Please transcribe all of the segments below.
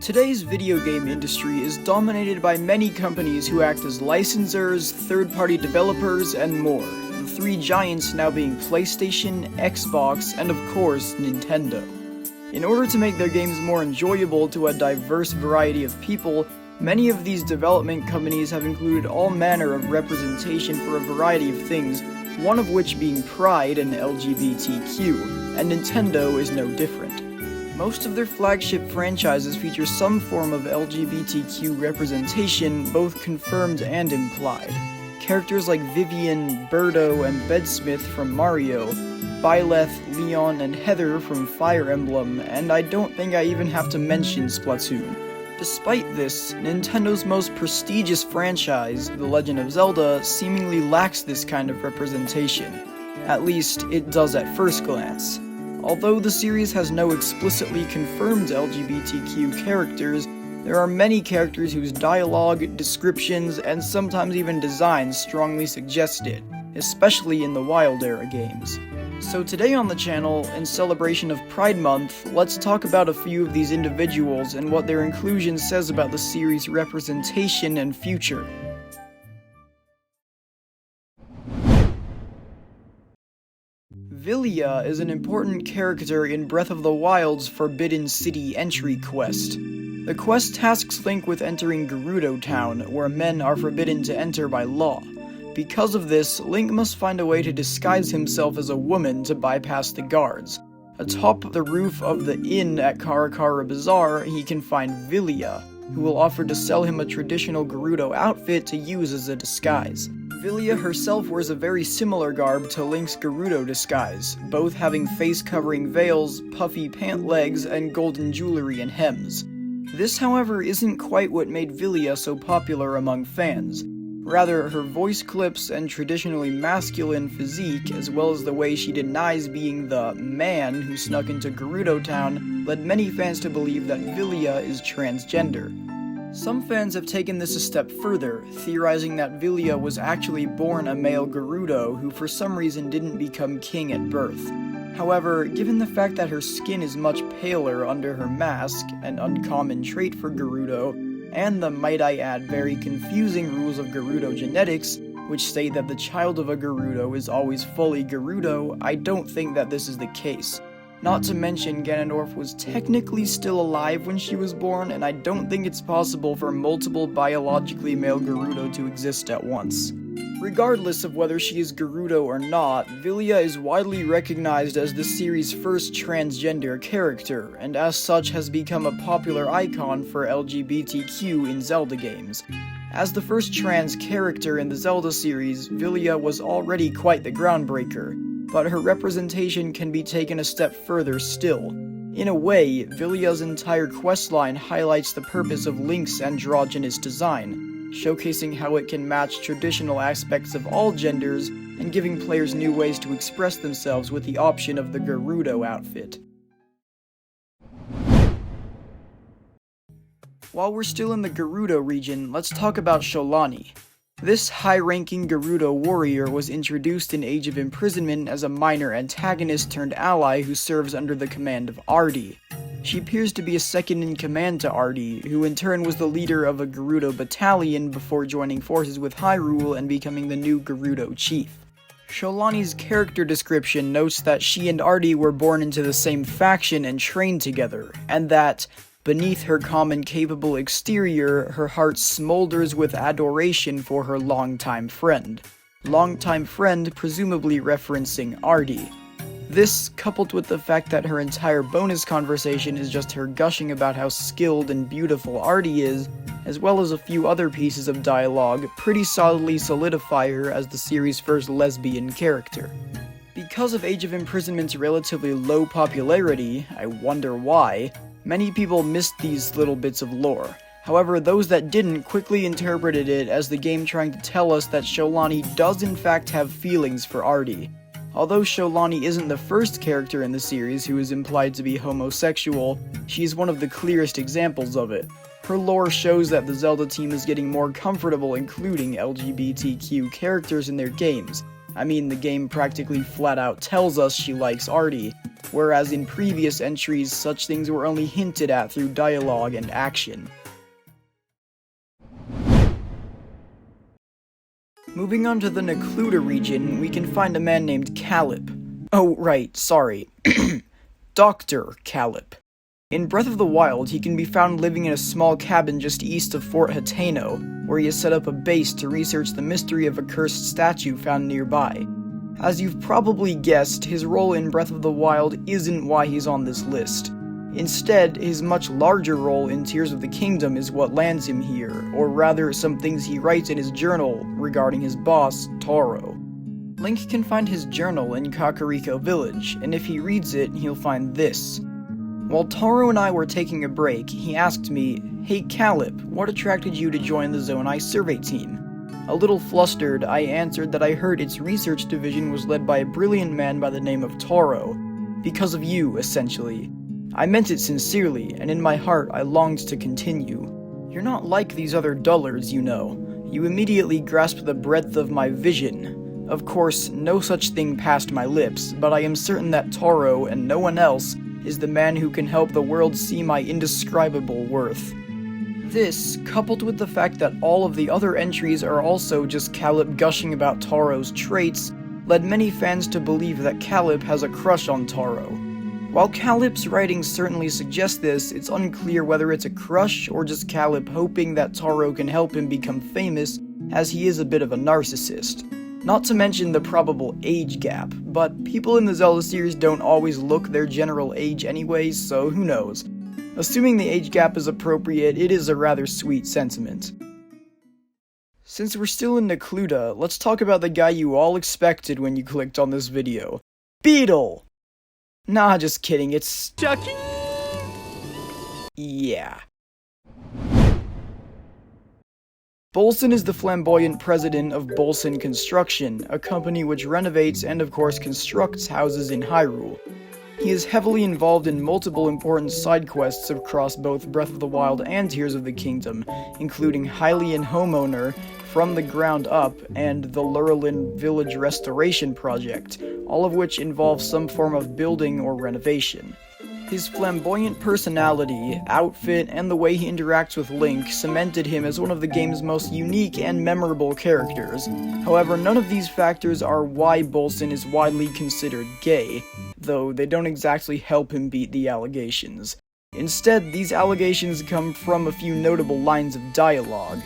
Today's video game industry is dominated by many companies who act as licensors, third-party developers, and more. The three giants now being PlayStation, Xbox, and of course, Nintendo. In order to make their games more enjoyable to a diverse variety of people, many of these development companies have included all manner of representation for a variety of things, one of which being pride and LGBTQ, and Nintendo is no different. Most of their flagship franchises feature some form of LGBTQ representation, both confirmed and implied. Characters like Vivian, Birdo, and Bedsmith from Mario, Byleth, Leon, and Heather from Fire Emblem, and I don't think I even have to mention Splatoon. Despite this, Nintendo's most prestigious franchise, The Legend of Zelda, seemingly lacks this kind of representation. At least, it does at first glance. Although the series has no explicitly confirmed LGBTQ characters, there are many characters whose dialogue, descriptions, and sometimes even designs strongly suggest it, especially in the Wild-era games. So today on the channel, in celebration of Pride Month, let's talk about a few of these individuals and what their inclusion says about the series' representation and future. Vilia is an important character in Breath of the Wild's Forbidden City entry quest. The quest tasks Link with entering Gerudo Town, where men are forbidden to enter by law. Because of this, Link must find a way to disguise himself as a woman to bypass the guards. Atop the roof of the inn at Karakara Bazaar, he can find Vilia, who will offer to sell him a traditional Gerudo outfit to use as a disguise. Vilia herself wears a very similar garb to Link's Gerudo disguise, both having face-covering veils, puffy pant legs, and golden jewelry and hems. This, however, isn't quite what made Vilia so popular among fans. Rather, her voice clips and traditionally masculine physique, as well as the way she denies being the man who snuck into Gerudo Town, led many fans to believe that Vilia is transgender. Some fans have taken this a step further, theorizing that Vilia was actually born a male Gerudo who for some reason didn't become king at birth. However, given the fact that her skin is much paler under her mask, an uncommon trait for Gerudo, and the, might I add, very confusing rules of Gerudo genetics, which state that the child of a Gerudo is always fully Gerudo, I don't think that this is the case. Not to mention, Ganondorf was technically still alive when she was born, and I don't think it's possible for multiple biologically male Gerudo to exist at once. Regardless of whether she is Gerudo or not, Vilia is widely recognized as the series' first transgender character, and as such has become a popular icon for LGBTQ in Zelda games. As the first trans character in the Zelda series, Vilia was already quite the groundbreaker, but her representation can be taken a step further still. In a way, Vilia's entire questline highlights the purpose of Link's androgynous design, showcasing how it can match traditional aspects of all genders and giving players new ways to express themselves with the option of the Gerudo outfit. While we're still in the Gerudo region, let's talk about Sholani. This high-ranking Gerudo warrior was introduced in Age of Imprisonment as a minor antagonist turned ally who serves under the command of Artie. She appears to be a second-in-command to Artie, who in turn was the leader of a Gerudo battalion before joining forces with Hyrule and becoming the new Gerudo chief. Sholani's character description notes that she and Artie were born into the same faction and trained together, and that beneath her calm and capable exterior, her heart smolders with adoration for her longtime friend. Longtime friend presumably referencing Artie. This, coupled with the fact that her entire bonus conversation is just her gushing about how skilled and beautiful Artie is, as well as a few other pieces of dialogue, pretty solidly solidify her as the series' first lesbian character. Because of Age of Imprisonment's relatively low popularity, I wonder why, many people missed these little bits of lore. However, those that didn't quickly interpreted it as the game trying to tell us that Sholani does in fact have feelings for Artie. Although Sholani isn't the first character in the series who is implied to be homosexual, she is one of the clearest examples of it. Her lore shows that the Zelda team is getting more comfortable including LGBTQ characters in their games. I mean, the game practically flat out tells us she likes Artie, whereas in previous entries such things were only hinted at through dialogue and action. Moving on to the Necluda region, we can find a man named Calip. Oh, right, sorry. Dr. Calip. In Breath of the Wild, he can be found living in a small cabin just east of Fort Hateno, where he has set up a base to research the mystery of a cursed statue found nearby. As you've probably guessed, his role in Breath of the Wild isn't why he's on this list. Instead, his much larger role in Tears of the Kingdom is what lands him here, or rather some things he writes in his journal regarding his boss, Taro. Link can find his journal in Kakariko Village, and if he reads it, he'll find this. While Taro and I were taking a break, he asked me, "Hey Calip, what attracted you to join the Zone I survey team?" A little flustered, I answered that I heard its research division was led by a brilliant man by the name of Taro. Because of you, essentially. I meant it sincerely, and in my heart I longed to continue. You're not like these other dullards, you know. You immediately grasped the breadth of my vision. Of course, no such thing passed my lips, but I am certain that Taro, and no one else, is the man who can help the world see my indescribable worth. This, coupled with the fact that all of the other entries are also just Calip gushing about Taro's traits, led many fans to believe that Calip has a crush on Taro. While Calip's writings certainly suggest this, it's unclear whether it's a crush or just Calip hoping that Taro can help him become famous, as he is a bit of a narcissist. Not to mention the probable age gap, but people in the Zelda series don't always look their general age anyways, so who knows. Assuming the age gap is appropriate, it is a rather sweet sentiment. Since we're still in Necluda, let's talk about the guy you all expected when you clicked on this video. Beetle! Nah, just kidding, it's Chucky! Yeah. Bolson is the flamboyant president of Bolson Construction, a company which renovates and of course constructs houses in Hyrule. He is heavily involved in multiple important side quests across both Breath of the Wild and Tears of the Kingdom, including Hylian Homeowner, From the Ground Up, and the Lurelin Village Restoration Project, all of which involve some form of building or renovation. His flamboyant personality, outfit, and the way he interacts with Link cemented him as one of the game's most unique and memorable characters. However, none of these factors are why Bolson is widely considered gay, though they don't exactly help him beat the allegations. Instead, these allegations come from a few notable lines of dialogue.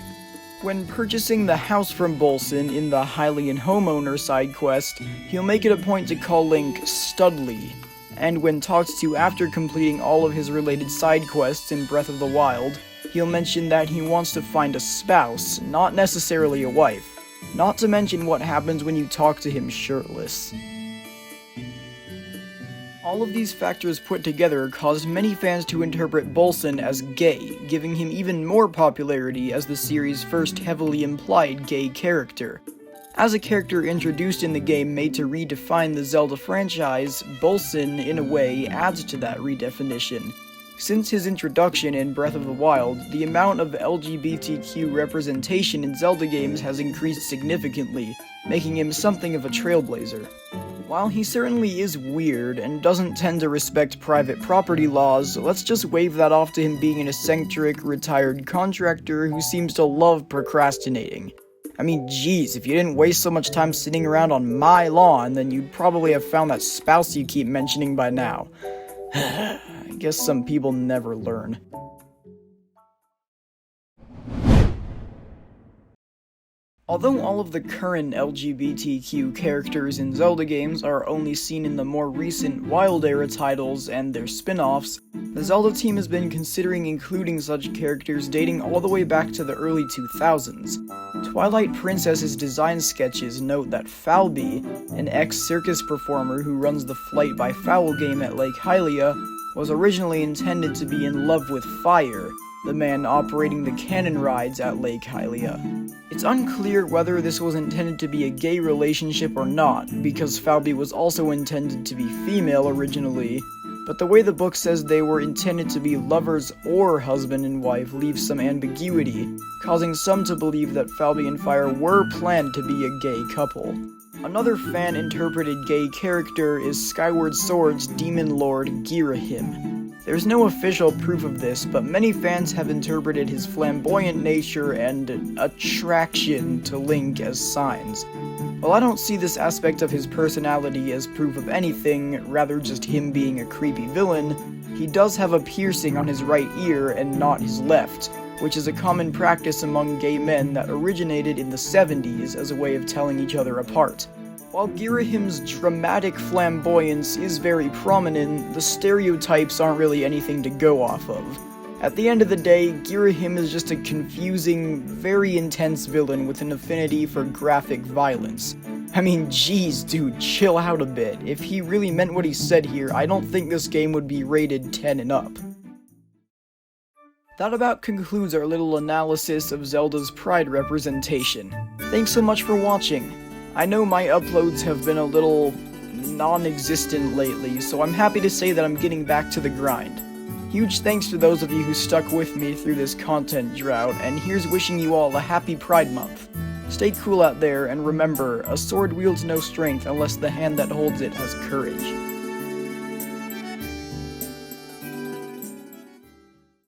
When purchasing the house from Bolson in the Hylian Homeowner side quest, he'll make it a point to call Link Studley. And when talked to after completing all of his related side quests in Breath of the Wild, he'll mention that he wants to find a spouse, not necessarily a wife. Not to mention what happens when you talk to him shirtless. All of these factors put together caused many fans to interpret Bolson as gay, giving him even more popularity as the series' first heavily implied gay character. As a character introduced in the game made to redefine the Zelda franchise, Bolson, in a way, adds to that redefinition. Since his introduction in Breath of the Wild, the amount of LGBTQ representation in Zelda games has increased significantly, making him something of a trailblazer. While he certainly is weird and doesn't tend to respect private property laws, let's just wave that off to him being an eccentric, retired contractor who seems to love procrastinating. I mean, geez, if you didn't waste so much time sitting around on my lawn, then you'd probably have found that spouse you keep mentioning by now. I guess some people never learn. Although all of the current LGBTQ characters in Zelda games are only seen in the more recent Wild Era titles and their spin-offs, the Zelda team has been considering including such characters dating all the way back to the early 2000s. Twilight Princess's design sketches note that Falby, an ex-circus performer who runs the Flight by Fowl game at Lake Hylia, was originally intended to be in love with Fire, the man operating the cannon rides at Lake Hylia. It's unclear whether this was intended to be a gay relationship or not, because Falby was also intended to be female originally, but the way the book says they were intended to be lovers or husband and wife leaves some ambiguity, causing some to believe that Falby and Fire were planned to be a gay couple. Another fan-interpreted gay character is Skyward Sword's demon lord Girahim. There's no official proof of this, but many fans have interpreted his flamboyant nature and attraction to Link as signs. While I don't see this aspect of his personality as proof of anything, rather just him being a creepy villain, he does have a piercing on his right ear and not his left, which is a common practice among gay men that originated in the 70s as a way of telling each other apart. While Girahim's dramatic flamboyance is very prominent, the stereotypes aren't really anything to go off of. At the end of the day, Girahim is just a confusing, very intense villain with an affinity for graphic violence. I mean, jeez, dude, chill out a bit. If he really meant what he said here, I don't think this game would be rated 10 and up. That about concludes our little analysis of Zelda's Pride representation. Thanks so much for watching. I know my uploads have been a little non-existent lately, so I'm happy to say that I'm getting back to the grind. Huge thanks to those of you who stuck with me through this content drought, and here's wishing you all a happy Pride Month. Stay cool out there, and remember, a sword wields no strength unless the hand that holds it has courage.